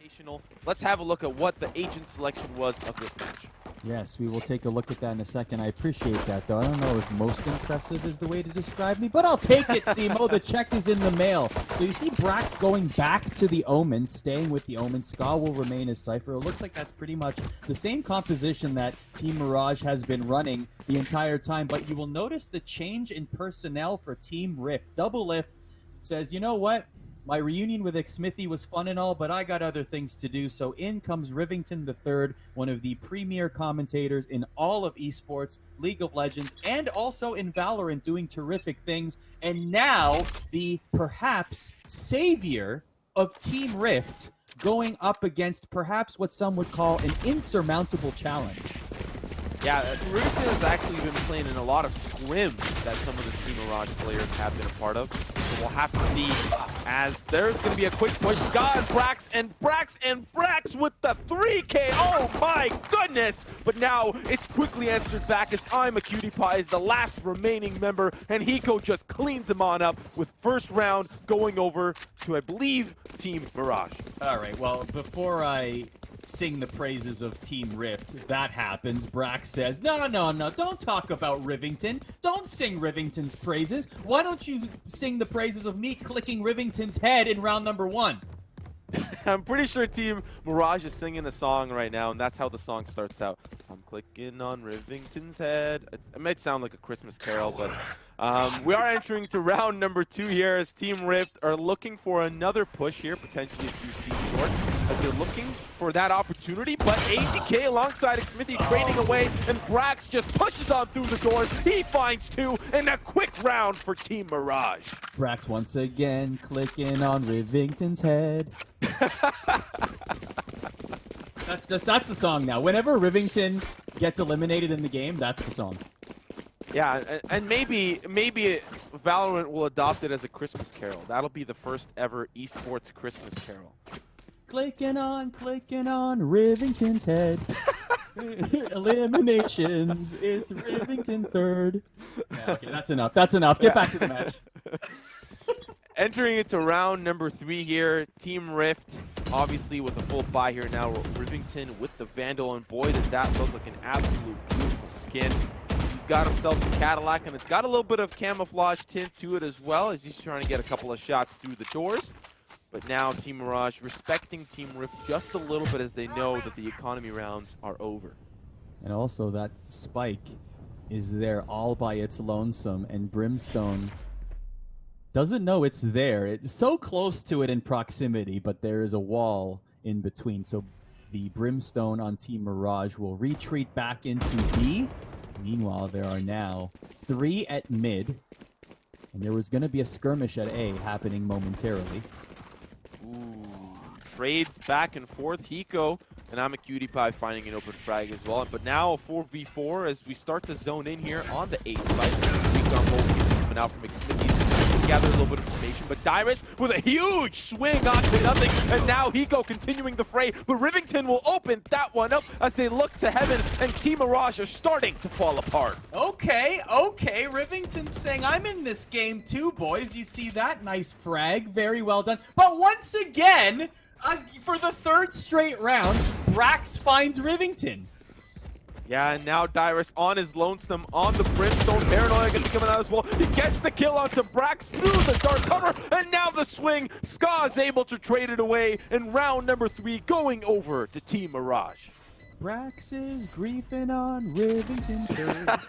Invitational. Let's have a look at what the agent selection was of this match. Yes, we will take a look at that in a second. I appreciate that, though. I don't know if most impressive is the way to describe me, but I'll take it, Simo. The check is in the mail. So you see Brax going back to the Omen, staying with the Omen. Ska will remain as Cypher. It looks like that's pretty much the same composition that Team Mirage has been running the entire time, but you will notice the change in personnel for Team Rift. Doublelift says, you know what? My reunion with Xmithie was fun and all, but I got other things to do. So in comes Rivington III, one of the premier commentators in all of esports, League of Legends, and also in Valorant, doing terrific things. And now the perhaps savior of Team Rift going up against perhaps what some would call an insurmountable challenge. Yeah, Rivington has actually been playing in a lot of scrims that some of the Team Mirage players have been a part of. So we'll have to see, as there's going to be a quick push. Ska and Brax with the 3K. Oh my goodness! But now it's quickly answered back as Imaqtpie is the last remaining member, and Hiko just cleans him on up with first round going over to, I believe, Team Mirage. All right, well, before I sing the praises of Team Rift, that happens. Brax says, no, don't talk about Rivington. Don't sing Rivington's praises. Why don't you sing the praises of me clicking Rivington's head in round number 1? I'm pretty sure Team Mirage is singing the song right now, and that's how the song starts out. I'm clicking on Rivington's head. It might sound like a Christmas carol, but we are entering to round number 2 here as Team Rift are looking for another push here, potentially a QC short, as they're looking for that opportunity. But AZK alongside Xmithie trading away, and Brax just pushes on through the doors. He finds 2, and a quick round for Team Mirage. Brax once again clicking on Rivington's head. That's the song now. Whenever Rivington gets eliminated in the game, that's the song. Yeah, and maybe Valorant will adopt it as a Christmas carol. That'll be the first ever esports Christmas carol. Clicking on Rivington's head. Eliminations. It's Rivington third. Yeah, okay, that's enough. That's enough. Get back to the match. Entering into round number 3 here, Team Rift, obviously with a full buy here now. Rivington with the Vandal, and boy, does that look like an absolute beautiful skin. He's got himself a Cadillac, and it's got a little bit of camouflage tint to it as well, as he's trying to get a couple of shots through the doors. But now Team Mirage respecting Team Rift just a little bit, as they know that the economy rounds are over. And also that spike is there all by its lonesome, and Brimstone doesn't know it's there. It's so close to it in proximity, but there is a wall in between. So the Brimstone on Team Mirage will retreat back into B. Meanwhile, there are now 3 at mid, and there was going to be a skirmish at A happening momentarily. Ooh, trades back and forth. Hiko and Imaqtpie finding an open frag as well. But now a 4v4 as we start to zone in here on the A side. Hiko on both coming out from Xmithie. Gather a little bit of information, but Dyrus with a huge swing onto nothing, and now Hiko continuing the fray, but Rivington will open that one up as they look to heaven, and Team Mirage are starting to fall apart. Okay, Rivington saying, I'm in this game too, boys. You see that? Nice frag, very well done. But once again, for the 3rd straight round, Brax finds Rivington. Yeah, and now Dyrus on his lonesome on the Brimstone. Paranoia gonna be coming out as well. He gets the kill onto Brax through the dark cover, and now the swing. Ska is able to trade it away in round number 3, going over to Team Mirage. Brax is griefing on Rivington third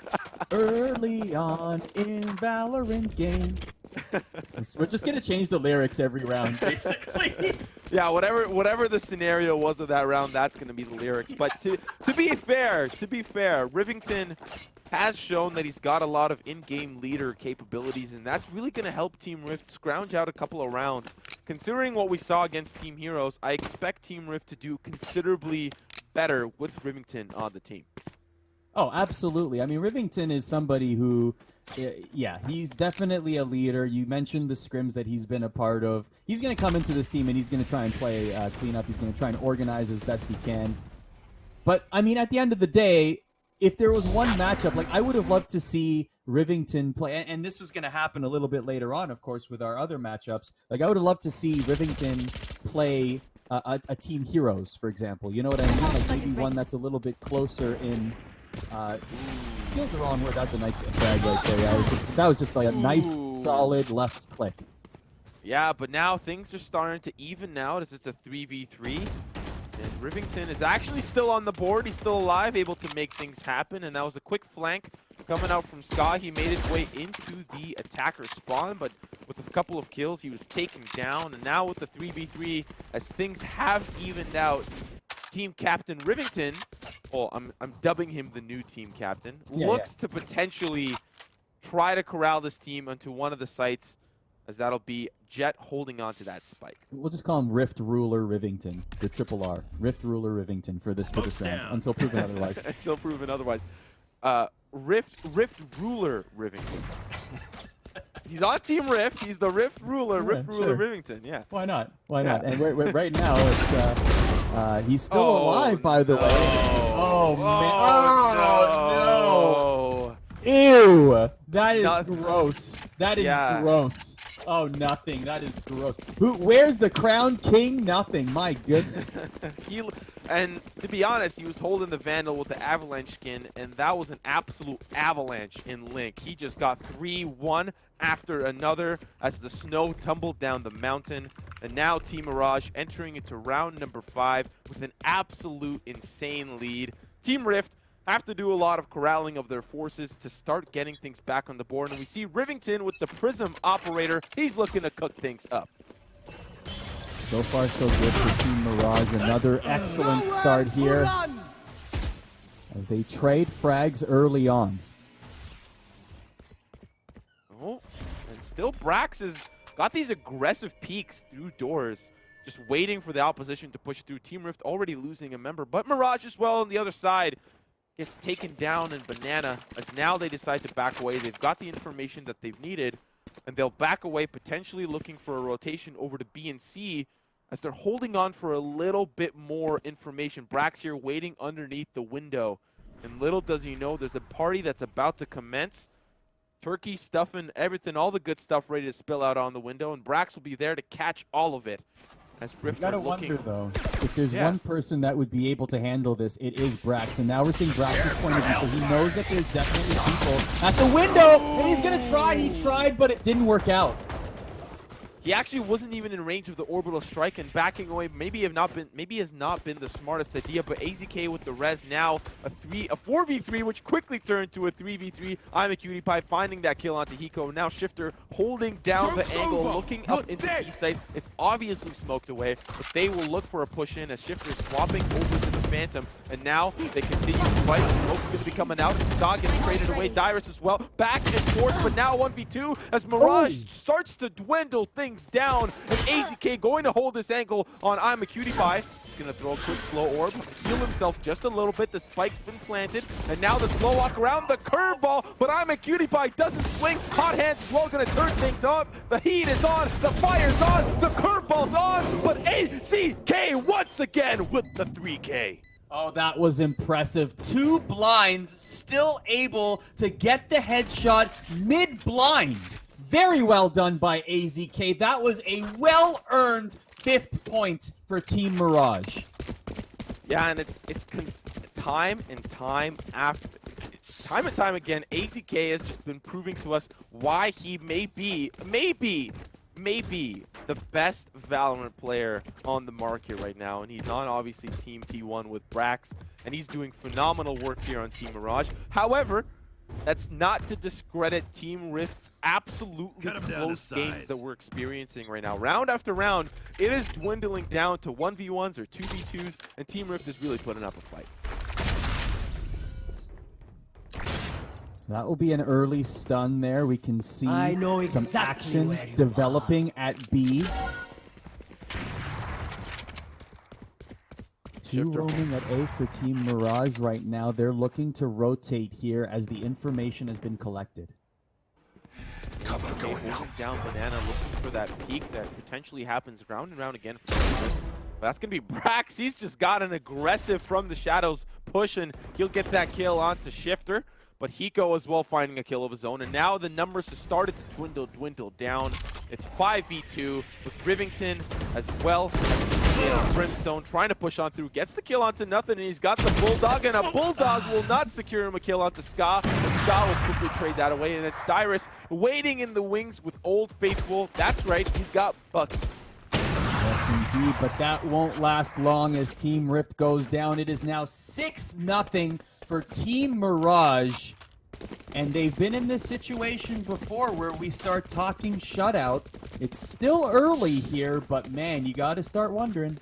early on in Valorant game. We're just gonna change the lyrics every round, basically. Yeah, whatever the scenario was of that round, that's going to be the lyrics. But to be fair, Rivington has shown that he's got a lot of in-game leader capabilities, and that's really going to help Team Rift scrounge out a couple of rounds. Considering what we saw against Team Heroes, I expect Team Rift to do considerably better with Rivington on the team. Oh, absolutely. I mean, Rivington is somebody who, yeah, he's definitely a leader. You mentioned the scrims that he's been a part of. He's going to come into this team and he's going to try and play cleanup. He's going to try and organize as best he can. But, I mean, at the end of the day, if there was one matchup, like, I would have loved to see Rivington play, and this is going to happen a little bit later on, of course, with our other matchups. Like, I would have loved to see Rivington play a Team Heroes, for example. You know what I mean? Like maybe one that's a little bit closer in. Skill's the wrong word. That's a nice frag right there. Yeah, that was just like a nice, solid left click. Yeah, but now things are starting to even out as it's a 3v3. And Rivington is actually still on the board. He's still alive, able to make things happen. And that was a quick flank coming out from Ska. He made his way into the attacker spawn, but with a couple of kills, he was taken down. And now with the 3v3, as things have evened out, team captain Rivington, well, I'm dubbing him the new team captain, looks to potentially try to corral this team onto one of the sites, as that'll be Jet holding on to that spike. We'll just call him Rift Ruler Rivington, the triple R. Rift Ruler Rivington for this round, until proven otherwise. Until proven otherwise. Rift Ruler Rivington. He's on Team Rift. He's the Rift Ruler, Rift Ruler Rivington. Yeah. Why not? Why not? And right now, it's he's still alive, by the way. Oh man! Oh no! Ew! That is gross. That is gross. Oh, nothing. That is gross. Where's the Crown King? Nothing. My goodness. And to be honest, he was holding the Vandal with the Avalanche skin, and that was an absolute avalanche in Link. He just got 3-1 after another as the snow tumbled down the mountain. And now Team Mirage entering into round number 5 with an absolute insane lead. Team Rift have to do a lot of corralling of their forces to start getting things back on the board. And we see Rivington with the Prism operator. He's looking to cook things up. So far, so good for Team Mirage. Another excellent start here as they trade frags early on. Oh, and still Brax has got these aggressive peeks through doors, just waiting for the opposition to push through. Team Rift already losing a member, but Mirage as well on the other side gets taken down in Banana, as now they decide to back away. They've got the information that they've needed, and they'll back away, potentially looking for a rotation over to B and C, as they're holding on for a little bit more information. Brax here waiting underneath the window, and little does he know there's a party that's about to commence. Turkey stuffing everything, all the good stuff ready to spill out on the window, and Brax will be there to catch all of it. As Rift gotta wonder, though, if there's one person that would be able to handle this, it is Brax. And now we're seeing Brax's point of view, so he knows that there's definitely people at the window, and he's gonna try. He tried, but it didn't work out. He actually wasn't even in range of the orbital strike, and backing away maybe has not been the smartest idea. But AZK with the res, now a 4v3, which quickly turned to a 3v3. Imaqtpie finding that kill onto Hiko. Now Shiphtur holding down the angle, looking up into the east side. It's obviously smoked away, but they will look for a push in as Shiphtur is swapping over to the Phantom. And now they continue to fight. Smoke's going to be coming out, and Ska gets traded away. Dyrus as well, back and forth, but now 1v2 as Mirage starts to dwindle things down, and AZK going to hold this angle on Imaqtpie. He's going to throw a quick slow orb, heal himself just a little bit. The spike's been planted, and now the slow walk around the curveball, but Imaqtpie doesn't swing. Hot hands as well, going to turn things up. The heat is on, the fire's on, the curveball's on, but AZK once again with the 3K. Oh, that was impressive. 2 blinds, still able to get the headshot mid-blind. Very well done by AZK. That was a well-earned 5th point for Team Mirage. Yeah, and it's time and time again, AZK has just been proving to us why he may be the best Valorant player on the market right now. And he's on, obviously, Team T1 with Brax, and he's doing phenomenal work here on Team Mirage. However, that's not to discredit Team Rift's absolutely close games that we're experiencing right now. Round after round, it is dwindling down to 1v1s or 2v2s, and Team Rift is really putting up a fight. That will be an early stun there. We can see some action developing at B. 2 roaming at A for Team Mirage right now. They're looking to rotate here as the information has been collected. Cover going down Banana, looking for that peak that potentially happens round and round again for Team Rift. But that's going to be Brax. He's just got an aggressive from the shadows push, and he'll get that kill onto Shiphtur. But Hiko as well finding a kill of his own. And now the numbers have started to dwindle down. It's 5v2 with Rivington as well as in on Brimstone, trying to push on through, gets the kill onto nothing, and he's got the Bulldog, and a Bulldog will not secure him a kill onto Ska. Ska will quickly trade that away, and it's Dyrus waiting in the wings with Old Faithful. That's right, he's got Bucky. Yes, indeed, but that won't last long as Team Rift goes down. It is now 6-0 for Team Mirage. And they've been in this situation before where we start talking shutout. It's still early here, but man, you got to start wondering.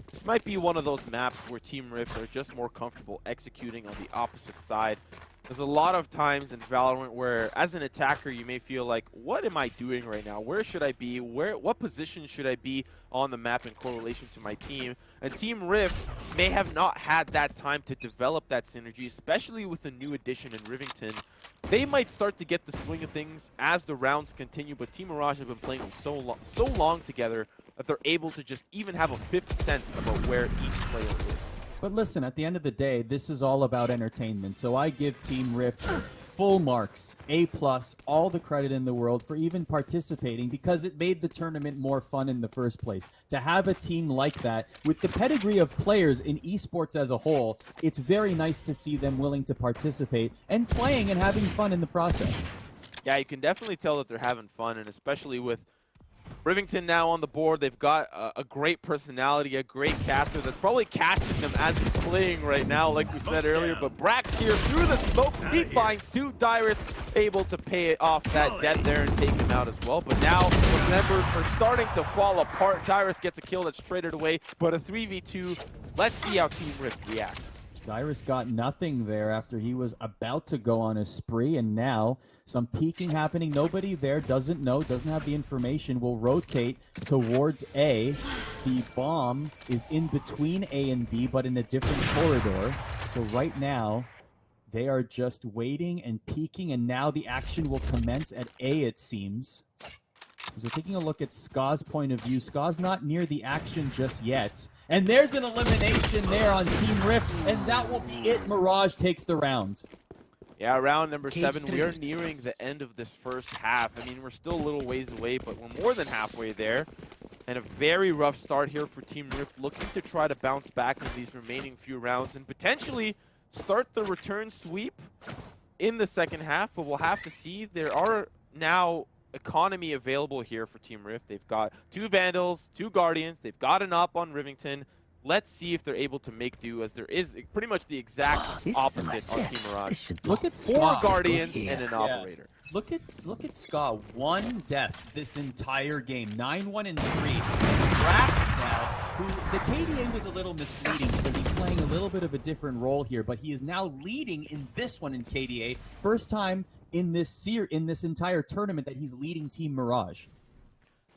This might be one of those maps where Team Rift are just more comfortable executing on the opposite side. There's a lot of times in Valorant where, as an attacker, you may feel like, what am I doing right now? Where should I be? What position should I be on the map in correlation to my team? And Team Rift may have not had that time to develop that synergy, especially with the new addition in Rivington. They might start to get the swing of things as the rounds continue, but Team Mirage have been playing so long together that they're able to just even have a fifth sense about where each player is. But listen, at the end of the day, this is all about entertainment. So I give Team Rift full marks, A+, all the credit in the world for even participating because it made the tournament more fun in the first place. To have a team like that, with the pedigree of players in esports as a whole, it's very nice to see them willing to participate and playing and having fun in the process. Yeah, you can definitely tell that they're having fun, and especially with Rivington now on the board, they've got a great personality, a great caster that's probably casting them as he's playing right now, like we said earlier. But Brax here through the smoke, he finds two. Dyrus able to pay off that debt there and take him out as well. But now the members are starting to fall apart. Dyrus gets a kill that's traded away, but a 3v2. Let's see how Team Rift react. Dyrus got nothing there after he was about to go on a spree, and now some peeking happening. Nobody there, doesn't know, doesn't have the information, will rotate towards A. The bomb is in between A and B, but in a different corridor. So right now, they are just waiting and peeking, and now the action will commence at A, it seems. As we're taking a look at Ska's point of view, Ska's not near the action just yet. And there's an elimination there on Team Rift, and that will be it. Mirage takes the round. Yeah, round number 7. We are nearing the end of this first half. I mean, we're still a little ways away, but we're more than halfway there. And a very rough start here for Team Rift, looking to try to bounce back in these remaining few rounds and potentially start the return sweep in the second half. But we'll have to see. There are now economy available here for Team Rift. They've got 2 Vandals, 2 Guardians. They've got an op on Rivington. Let's see if they're able to make do, as there is pretty much the exact opposite on Team Mirage. Look at Ska. 4 Guardians and an Operator. Look at Ska. 1 death this entire game. 9-1 and 3. Brax now, who the KDA was a little misleading because he's playing a little bit of a different role here, but he is now leading in this one in KDA. First time in this entire tournament that he's leading Team Mirage.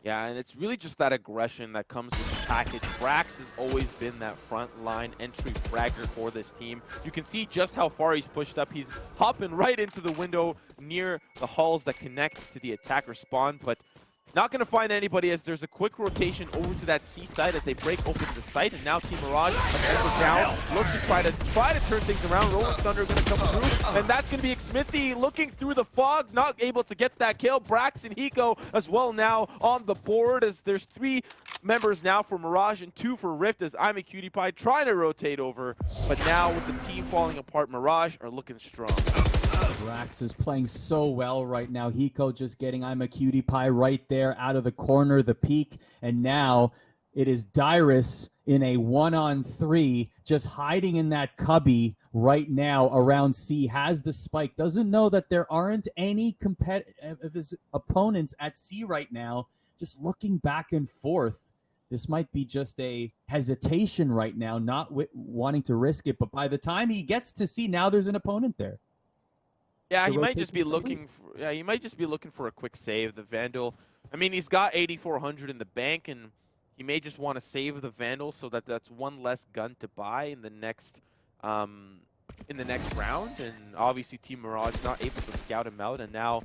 Yeah, and it's really just that aggression that comes with the package. Brax has always been that front line entry fragger for this team. You can see just how far he's pushed up. He's hopping right into the window near the halls that connect to the attacker spawn, but not going to find anybody as there's a quick rotation over to that C side as they break open the site, and now Team Mirage is down. Look to try to turn things around. Rolling Thunder going to come through, and that's going to be Xmithie looking through the fog, not able to get that kill. Brax and Hiko as well now on the board, as there's 3 members now for Mirage and 2 for Rift, as Imaqtpie trying to rotate over. But now with the team falling apart, Mirage are looking strong. Brax is playing so well right now. Hiko just getting Imaqtpie right there out of the corner, the peak. And now it is Dyrus in a 1-on-3, just hiding in that cubby right now around C. Has the spike. Doesn't know that there aren't any of his opponents at C right now. Just looking back and forth. This might be just a hesitation right now, not wanting to risk it. But by the time he gets to C, now there's an opponent there. Yeah, he might just be looking for. Yeah, he might just be looking for a quick save. The Vandal. I mean, he's got 8,400 in the bank, and he may just want to save the Vandal so that that's 1 less gun to buy in the next round. And obviously, Team Mirage not able to scout him out. And now,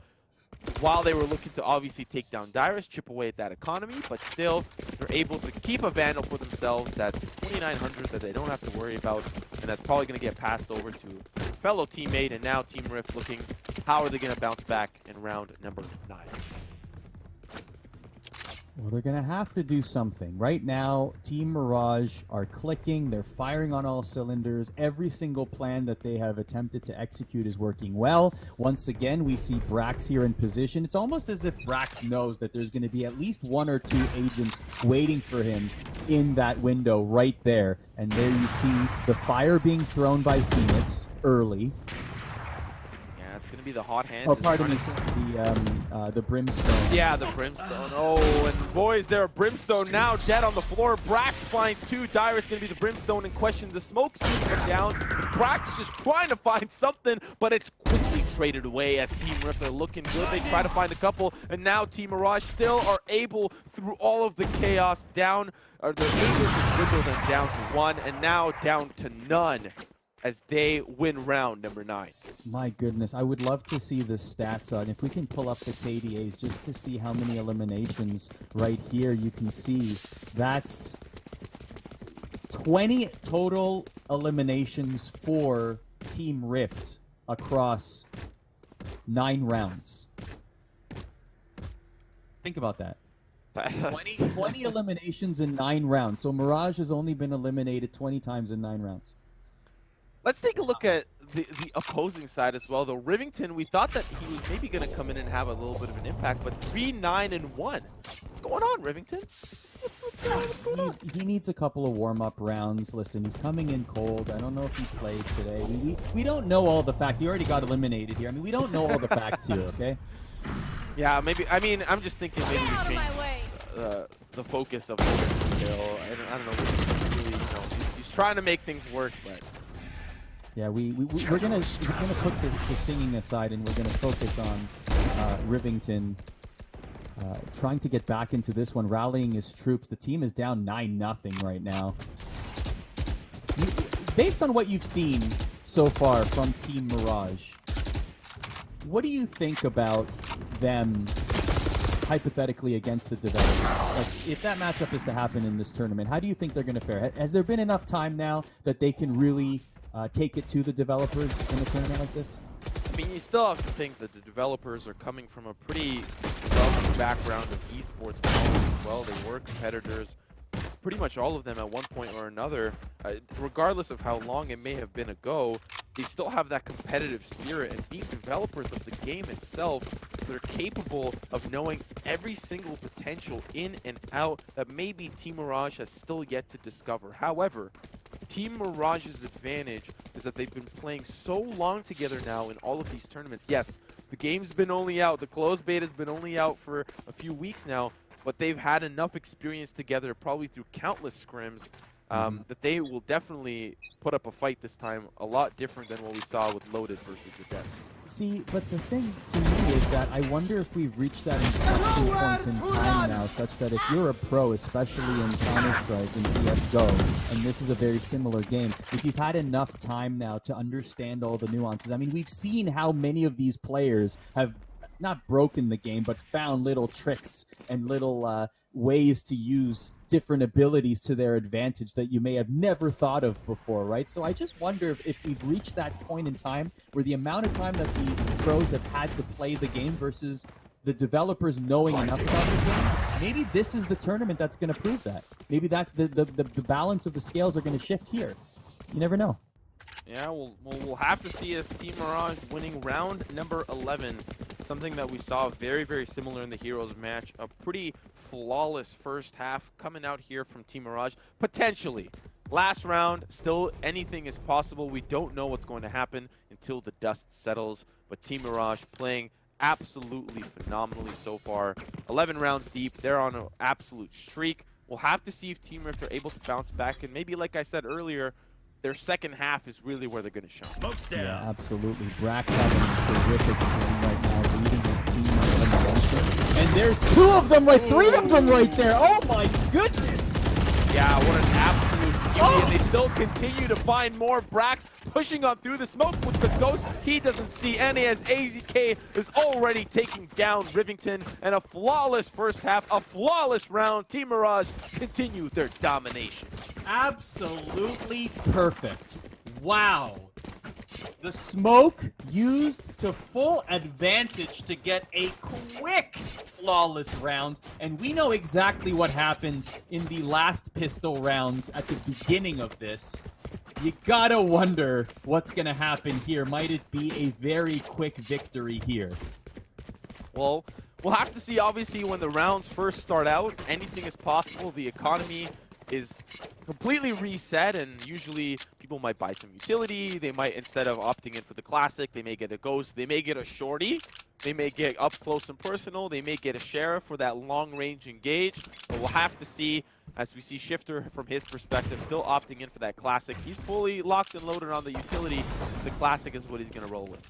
while they were looking to obviously take down Dyrus, chip away at that economy, but still they're able to keep a Vandal for themselves. That's 2,900 that they don't have to worry about, and that's probably going to get passed over to a fellow teammate. And now Team Rift looking, how are they going to bounce back in round number 9? Well, they're going to have to do something. Right now, Team Mirage are clicking. They're firing on all cylinders. Every single plan that they have attempted to execute is working well. Once again, we see Brax here in position. It's almost as if Brax knows that there's going to be at least 1 or 2 agents waiting for him in that window right there. And there you see the fire being thrown by Phoenix early. It's going to be the hot hands. Oh, pardon me, the brimstone. Yeah, the brimstone. Oh, and boys, there are brimstone now dead on the floor. Brax finds 2. Dyrus going to be the brimstone in question. The smoke's keeping down. Brax just trying to find something, but it's quickly traded away as Team Rift are looking good. They try to find a couple, and now Team Mirage still are able, through all of the chaos, down, or the Angels just dwindled them down to 1, and now down to none, as they win round number 9. My goodness, I would love to see the stats on. If we can pull up the KDAs just to see how many eliminations right here, you can see that's 20 total eliminations for Team Rift across 9 rounds. Think about that. 20 eliminations in 9 rounds. So Mirage has only been eliminated 20 times in 9 rounds. Let's take a look at the opposing side as well, though. Rivington, we thought that he was maybe going to come in and have a little bit of an impact, but 3-9-1. What's going on, Rivington? He needs a couple of warm-up rounds. Listen, he's coming in cold. I don't know if he played today. We don't know all the facts. He already got eliminated here. I mean, we don't know all the facts here, okay? Yeah, maybe. I mean, I'm just thinking maybe we change the focus of the skill. I don't know. Really, he's trying to make things work, but... Yeah, we're gonna put the singing aside, and we're gonna focus on Rivington trying to get back into this one, rallying his troops. The team is down 9-0 right now. Based on what you've seen so far from Team Mirage, what do you think about them hypothetically against the developers? Like, if that matchup is to happen in this tournament, how do you think they're going to fare? Has there been enough time now that they can really take it to the developers in a tournament like this? I mean, you still have to think that the developers are coming from a pretty rough background of esports knowledge as well. They were competitors, pretty much all of them at one point or another. Regardless of how long it may have been ago, they still have that competitive spirit, and being developers of the game itself, they're capable of knowing every single potential in and out that maybe Team Mirage has still yet to discover. However, Team Mirage's advantage is that they've been playing so long together now in all of these tournaments. Yes, the game's been only out, the closed beta's been only out for a few weeks now, but they've had enough experience together, probably through countless scrims, that they will definitely put up a fight this time, a lot different than what we saw with Loaded versus the Devs. See, but the thing to me is that I wonder if we've reached that inflection point in time now, such that if you're a pro, especially in CounterStrike and CSGO, and this is a very similar game, if you've had enough time now to understand all the nuances. I mean, we've seen how many of these players have not broken the game, but found little tricks and little ways to use different abilities to their advantage that you may have never thought of before, right? So I just wonder if we've reached that point in time where the amount of time that the pros have had to play the game versus the developers knowing enough about the game, maybe this is the tournament that's going to prove that. Maybe that the balance of the scales are going to shift here. You never know. Yeah, we'll have to see as Team Mirage winning round number 11. Something that we saw very, very similar in the Heroes match. A pretty flawless first half coming out here from Team Mirage. Potentially. Last round, still anything is possible. We don't know what's going to happen until the dust settles. But Team Mirage playing absolutely phenomenally so far. 11 rounds deep. They're on an absolute streak. We'll have to see if Team Rift are able to bounce back. And maybe, like I said earlier, their second half is really where they're going to shine. Yeah, absolutely. Brax having a terrific game right now, leading his team on elimination. And there's 2 of them, right? 3 of them right there. Oh my goodness. Yeah, what an absolute beauty. And they still continue to find more. Brax pushing on through the smoke with the ghost. He doesn't see any as AZK is already taking down Rivington. And a flawless first half, a flawless round. Team Mirage continue their domination. Absolutely perfect. Wow. The smoke used to full advantage to get a quick, flawless round. And we know exactly what happened in the last pistol rounds at the beginning of this. You gotta wonder what's gonna happen here. Might it be a very quick victory here? Well, we'll have to see. Obviously, when the rounds first start out, anything is possible. The economy is completely reset, and usually people might buy some utility. They might, instead of opting in for the classic, they may get a ghost. They may get a shorty. They may get up close and personal. They may get a sheriff for that long-range engage. But we'll have to see, as we see Shiphtur from his perspective still opting in for that classic. He's fully locked and loaded on the utility. The classic is what he's going to roll with.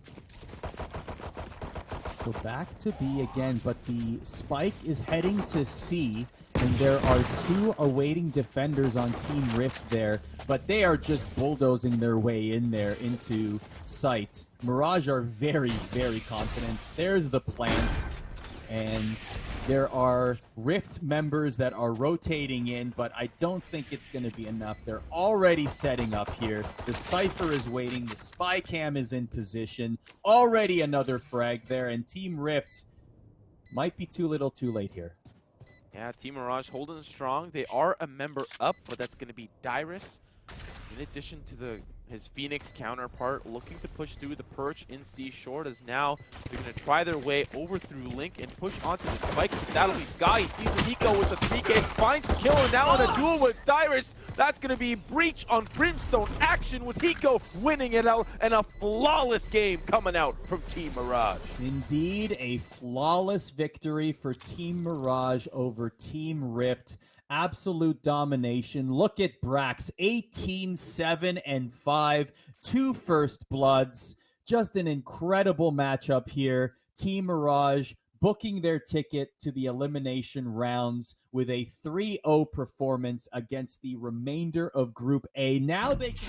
So back to B again, but the spike is heading to C, and there are two awaiting defenders on Team Rift there, but they are just bulldozing their way in there into sight. Mirage are very, very confident. There's the plant, and there are Rift members that are rotating in, but I don't think it's going to be enough. They're already setting up here. The Cypher is waiting. The spy cam is in position. Already another frag there, and Team Rift might be too little too late here. Yeah, Team Mirage holding strong. They are a member up, but that's going to be Dyrus. In addition to his Phoenix counterpart, looking to push through the perch in C short, as now they're going to try their way over through Link and push onto the spike. That'll be Sky. He sees the Hiko with the 3K, finds the killer now in a duel with Dyrus. That's going to be Breach on Brimstone action with Hiko winning it out, and a flawless game coming out from Team Mirage. Indeed, a flawless victory for Team Mirage over Team Rift. Absolute domination. Look at Brax, 18-7-5, 2 first bloods. Just an incredible matchup here. Team Mirage booking their ticket to the elimination rounds with a 3-0 performance against the remainder of Group A. Now they can...